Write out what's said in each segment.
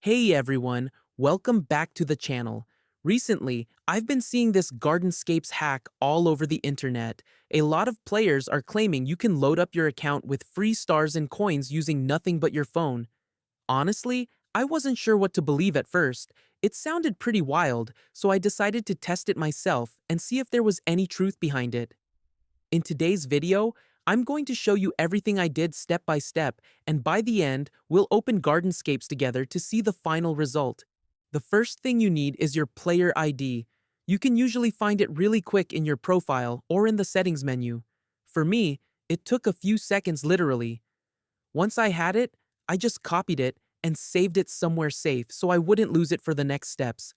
Hey everyone, welcome back to the channel. Recently, I've been seeing this Gardenscapes hack all over the internet. A lot of players are claiming you can load up your account with free stars and coins using nothing but your phone. Honestly, I wasn't sure what to believe at first. It sounded pretty wild, so I decided to test it myself and see if there was any truth behind it. In today's video, I'm going to show you everything I did step by step, and by the end, we'll open Gardenscapes together to see the final result. The first thing you need is your player ID. You can usually find it really quick in your profile or in the settings menu. For me, it took a few seconds literally. Once I had it, I just copied it and saved it somewhere safe so I wouldn't lose it for the next steps.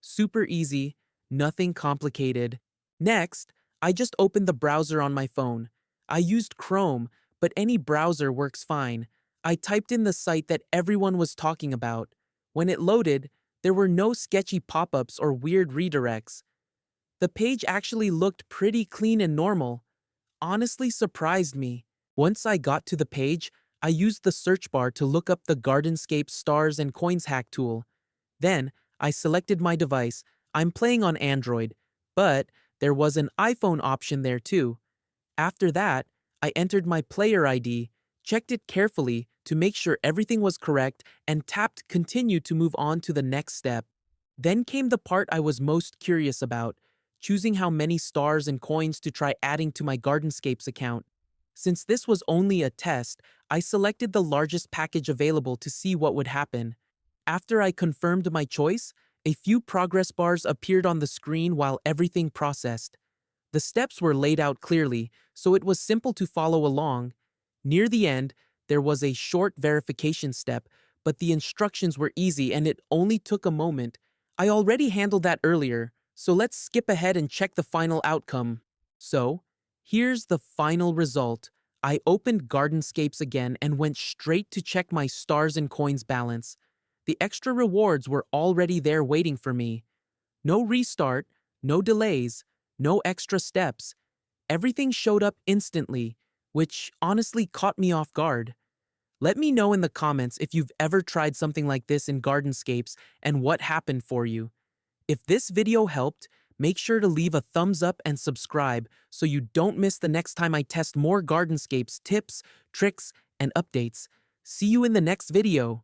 Super easy, nothing complicated. Next, I just opened the browser on my phone. I used Chrome, but any browser works fine. I typed in the site that everyone was talking about. When it loaded, there were no sketchy pop-ups or weird redirects. The page actually looked pretty clean and normal. Honestly surprised me. Once I got to the page, I used the search bar to look up the Gardenscape Stars and Coins hack tool. Then, I selected my device. I'm playing on Android, but there was an iPhone option there too. After that, I entered my player ID, checked it carefully to make sure everything was correct, and tapped Continue to move on to the next step. Then came the part I was most curious about, choosing how many stars and coins to try adding to my Gardenscapes account. Since this was only a test, I selected the largest package available to see what would happen. After I confirmed my choice, a few progress bars appeared on the screen while everything processed. The steps were laid out clearly, so it was simple to follow along. Near the end, there was a short verification step, but the instructions were easy and it only took a moment. I already handled that earlier, so let's skip ahead and check the final outcome. So, here's the final result. I opened Gardenscapes again and went straight to check my stars and coins balance. The extra rewards were already there waiting for me. No restart, no delays, no extra steps. Everything showed up instantly, which honestly caught me off guard. Let me know in the comments if you've ever tried something like this in Gardenscapes and what happened for you. If this video helped, make sure to leave a thumbs up and subscribe so you don't miss the next time I test more Gardenscapes tips, tricks, and updates. See you in the next video.